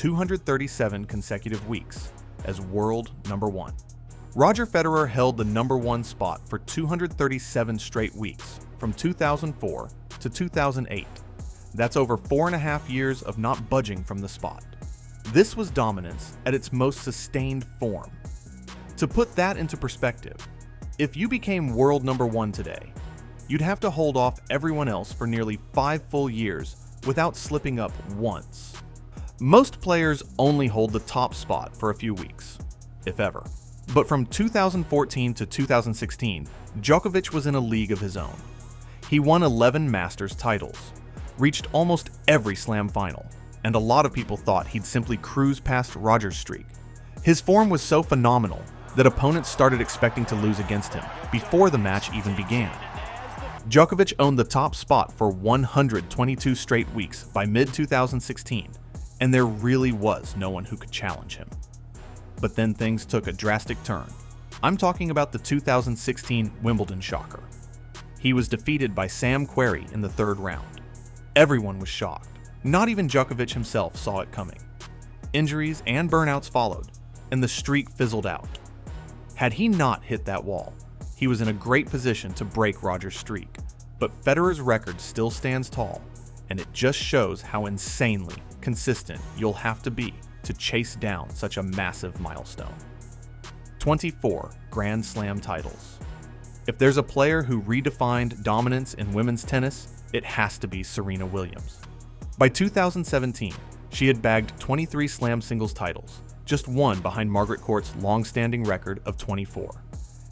237 consecutive weeks as world number one. Roger Federer held the number one spot for 237 straight weeks from 2004 to 2008. That's over 4.5 years of not budging from the spot. This was dominance at its most sustained form. To put that into perspective, if you became world number one today, you'd have to hold off everyone else for nearly 5 full years without slipping up once. Most players only hold the top spot for a few weeks, if ever. But from 2014 to 2016, Djokovic was in a league of his own. He won 11 Masters titles, reached almost every Slam final, and a lot of people thought he'd simply cruise past Roger's streak. His form was so phenomenal that opponents started expecting to lose against him before the match even began. Djokovic owned the top spot for 122 straight weeks by mid-2016, and there really was no one who could challenge him. But then things took a drastic turn. I'm talking about the 2016 Wimbledon shocker. He was defeated by Sam Querrey in the third round. Everyone was shocked. Not even Djokovic himself saw it coming. Injuries and burnouts followed, and the streak fizzled out. Had he not hit that wall, he was in a great position to break Roger's streak. But Federer's record still stands tall, and it just shows how insanely consistent you'll have to be to chase down such a massive milestone. 24 Grand Slam titles. If there's a player who redefined dominance in women's tennis, it has to be Serena Williams. By 2017, she had bagged 23 Slam singles titles, just one behind Margaret Court's long-standing record of 24.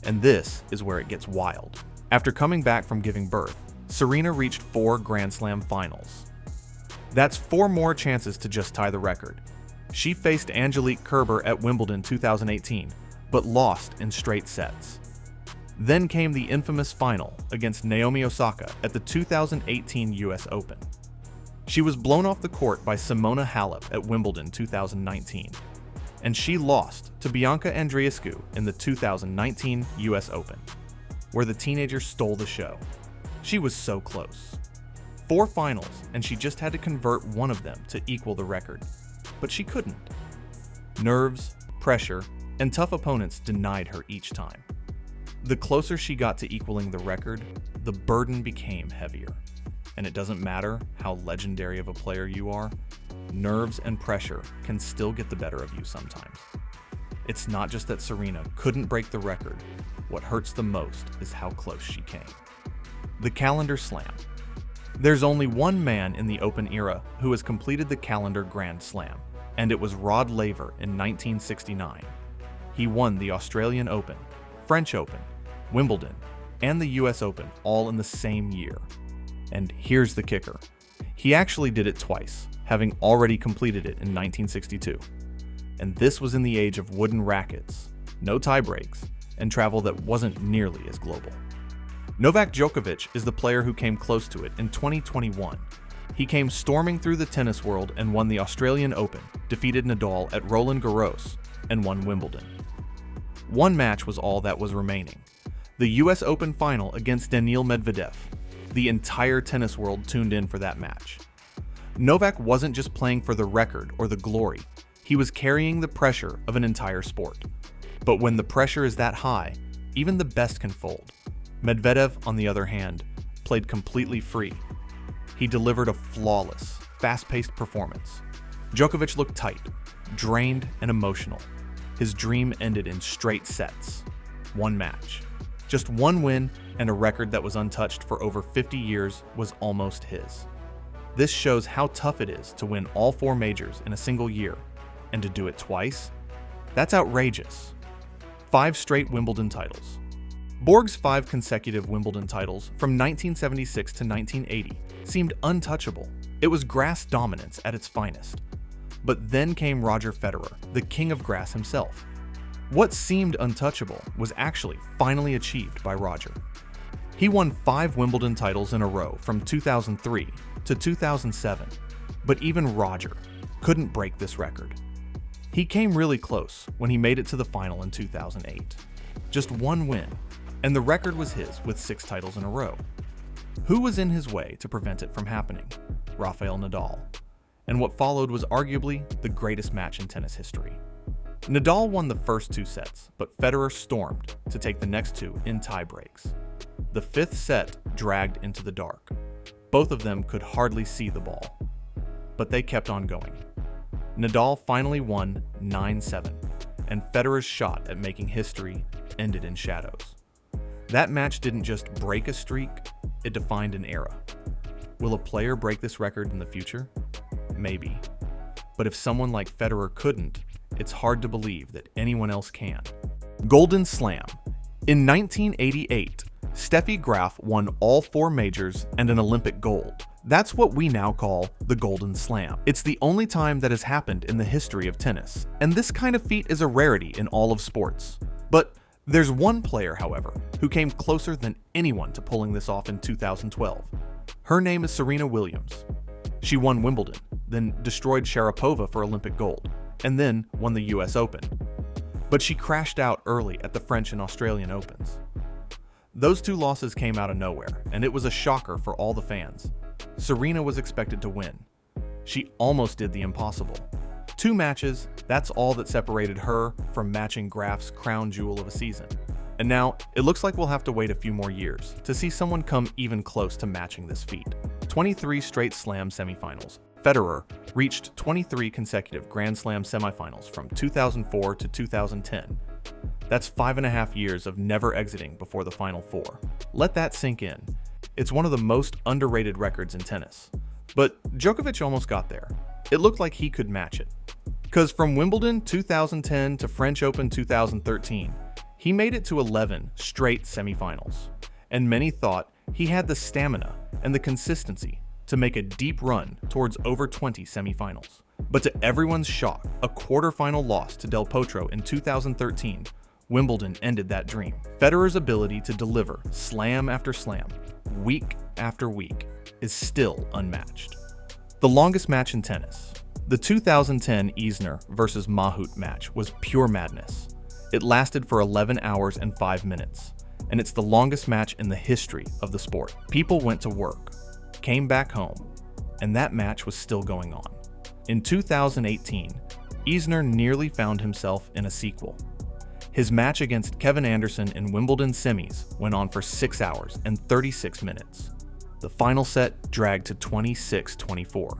And this is where it gets wild. After coming back from giving birth, Serena reached 4 Grand Slam finals. That's 4 more chances to just tie the record. She faced Angelique Kerber at Wimbledon 2018, but lost in straight sets. Then came the infamous final against Naomi Osaka at the 2018 US Open. She was blown off the court by Simona Halep at Wimbledon 2019, and she lost to Bianca Andreescu in the 2019 US Open, where the teenager stole the show. She was so close. 4 finals, and she just had to convert one of them to equal the record. But she couldn't. Nerves, pressure, and tough opponents denied her each time. The closer she got to equaling the record, the burden became heavier. And it doesn't matter how legendary of a player you are, nerves and pressure can still get the better of you sometimes. It's not just that Serena couldn't break the record. What hurts the most is how close she came. The Calendar Slam. There's only one man in the Open era who has completed the Calendar Grand Slam, and it was Rod Laver in 1969. He won the Australian Open, French Open, Wimbledon, and the US Open all in the same year. And here's the kicker. He actually did it twice, having already completed it in 1962. And this was in the age of wooden rackets, no tie breaks, and travel that wasn't nearly as global. Novak Djokovic is the player who came close to it in 2021. He came storming through the tennis world and won the Australian Open, defeated Nadal at Roland Garros, and won Wimbledon. One match was all that was remaining. The US Open final against Daniil Medvedev. The entire tennis world tuned in for that match. Novak wasn't just playing for the record or the glory. He was carrying the pressure of an entire sport. But when the pressure is that high, even the best can fold. Medvedev, on the other hand, played completely free. He delivered a flawless, fast-paced performance. Djokovic looked tight, drained, and emotional. His dream ended in straight sets. One match. Just one win, and a record that was untouched for over 50 years was almost his. This shows how tough it is to win all 4 majors in a single year, and to do it twice? That's outrageous. 5 straight Wimbledon titles. Borg's 5 consecutive Wimbledon titles from 1976 to 1980 seemed untouchable. It was grass dominance at its finest. But then came Roger Federer, the king of grass himself. What seemed untouchable was actually finally achieved by Roger. He won 5 Wimbledon titles in a row from 2003 to 2007, but even Roger couldn't break this record. He came really close when he made it to the final in 2008. Just one win, and the record was his with 6 titles in a row. Who was in his way to prevent it from happening? Rafael Nadal. and what followed was arguably the greatest match in tennis history. Nadal won the first 2 sets, but Federer stormed to take the next 2 in tie breaks. The 5th set dragged into the dark. Both of them could hardly see the ball, but they kept on going. Nadal finally won 9-7, and Federer's shot at making history ended in shadows. That match didn't just break a streak, it defined an era. Will a player break this record in the future? Maybe. But if someone like Federer couldn't, it's hard to believe that anyone else can. Golden Slam. In 1988, Steffi Graf won all 4 majors and an Olympic gold. That's what we now call the Golden Slam. It's the only time that has happened in the history of tennis, and this kind of feat is a rarity in all of sports. But there's one player, however, who came closer than anyone to pulling this off in 2012. Her name is Serena Williams. She won Wimbledon, then destroyed Sharapova for Olympic gold, and then won the US Open. But she crashed out early at the French and Australian Opens. Those 2 losses came out of nowhere, and it was a shocker for all the fans. Serena was expected to win. She almost did the impossible. 2 matches, that's all that separated her from matching Graf's crown jewel of a season. And now, it looks like we'll have to wait a few more years to see someone come even close to matching this feat. 23 straight Slam semifinals. Federer reached 23 consecutive Grand Slam semifinals from 2004 to 2010. That's 5.5 years of never exiting before the Final 4. Let that sink in. It's one of the most underrated records in tennis. But Djokovic almost got there. It looked like he could match it. Because from Wimbledon 2010 to French Open 2013, he made it to 11 straight semifinals. And many thought he had the stamina and the consistency to make a deep run towards over 20 semifinals. But to everyone's shock, a quarterfinal loss to Del Potro in 2013, Wimbledon ended that dream. Federer's ability to deliver slam after slam, week after week, is still unmatched. The longest match in tennis. The 2010 Isner versus Mahut match was pure madness. It lasted for 11 hours and 5 minutes, and it's the longest match in the history of the sport. People went to work, came back home, and that match was still going on. In 2018, Isner nearly found himself in a sequel. His match against Kevin Anderson in Wimbledon semis went on for 6 hours and 36 minutes. The final set dragged to 26-24.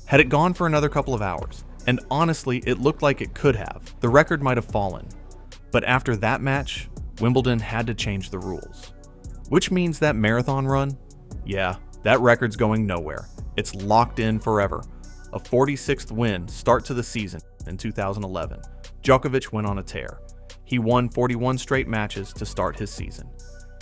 Had it gone for another couple of hours, and honestly it looked like it could have, the record might have fallen. But after that match, Wimbledon had to change the rules. Which means that marathon run? Yeah, that record's going nowhere. It's locked in forever. A 46th win start to the season in 2011. Djokovic went on a tear. He won 41 straight matches to start his season.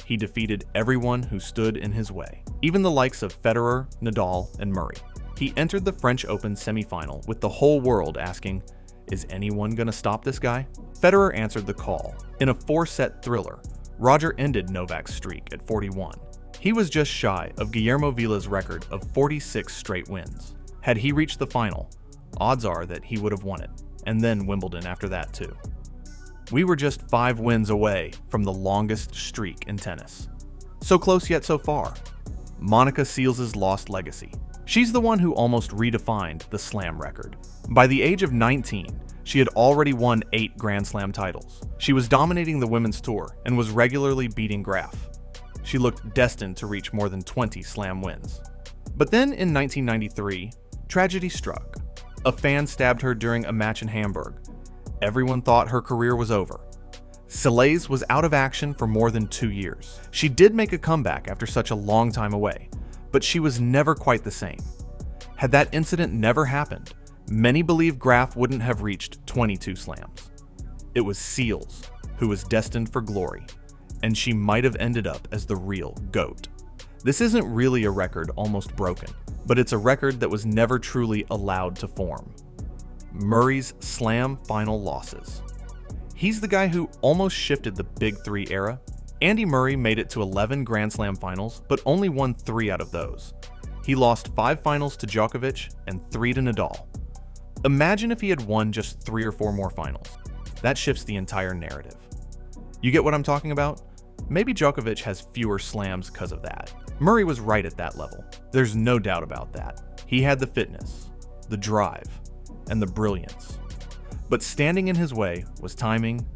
He defeated everyone who stood in his way, even the likes of Federer, Nadal, and Murray. He entered the French Open semifinal with the whole world asking, is anyone gonna stop this guy? Federer answered the call. In a 4-set thriller, Roger ended Novak's streak at 41. He was just shy of Guillermo Vila's record of 46 straight wins. Had he reached the final, odds are that he would have won it, and then Wimbledon after that too. We were just 5 wins away from the longest streak in tennis. So close yet so far. Monica Seals's lost legacy. She's the one who almost redefined the Slam record. By the age of 19, she had already won 8 Grand Slam titles. She was dominating the women's tour and was regularly beating Graf. She looked destined to reach more than 20 Slam wins. But then in 1993, tragedy struck. A fan stabbed her during a match in Hamburg. Everyone thought her career was over. Celeste was out of action for more than 2 years. She did make a comeback after such a long time away, but she was never quite the same. Had that incident never happened, many believe Graf wouldn't have reached 22 slams. It was Seals who was destined for glory, and she might have ended up as the real GOAT. This isn't really a record almost broken, but it's a record that was never truly allowed to form. Murray's Slam final losses. He's the guy who almost shifted the Big Three era. Andy Murray made it to 11 Grand Slam finals, but only won 3 out of those. He lost 5 finals to Djokovic and 3 to Nadal. Imagine if he had won just 3 or 4 more finals. That shifts the entire narrative. You get what I'm talking about? Maybe Djokovic has fewer slams because of that. Murray was right at that level. There's no doubt about that. He had the fitness, the drive, and the brilliance. But standing in his way was timing,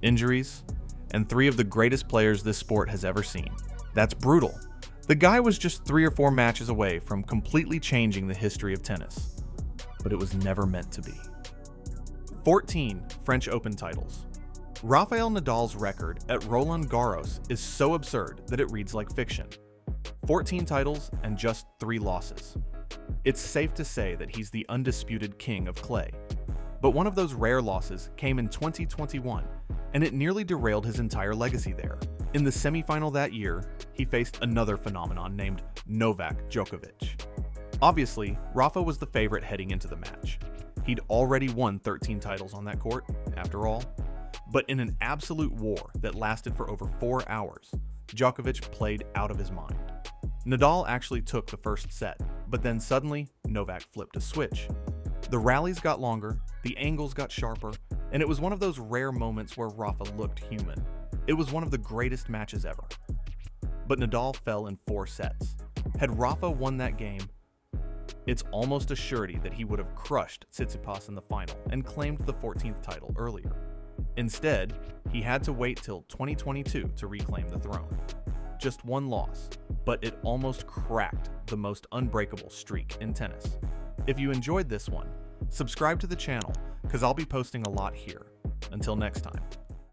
injuries, and three of the greatest players this sport has ever seen. That's brutal. The guy was just 3 or 4 matches away from completely changing the history of tennis, but it was never meant to be. 14 French Open titles. Rafael Nadal's record at Roland Garros is so absurd that it reads like fiction. 14 titles and just 3 losses. It's safe to say that he's the undisputed king of clay. But one of those rare losses came in 2021, and it nearly derailed his entire legacy there. In the semifinal that year, he faced another phenomenon named Novak Djokovic. Obviously, Rafa was the favorite heading into the match. He'd already won 13 titles on that court, after all. But in an absolute war that lasted for over 4 hours, Djokovic played out of his mind. Nadal actually took the first set, but then suddenly, Novak flipped a switch. The rallies got longer, the angles got sharper, and it was one of those rare moments where Rafa looked human. It was one of the greatest matches ever. But Nadal fell in 4 sets. Had Rafa won that game, it's almost a surety that he would have crushed Tsitsipas in the final and claimed the 14th title earlier. Instead, he had to wait till 2022 to reclaim the throne. Just 1 loss, but it almost cracked the most unbreakable streak in tennis. If you enjoyed this one, subscribe to the channel, because I'll be posting a lot here. Until next time.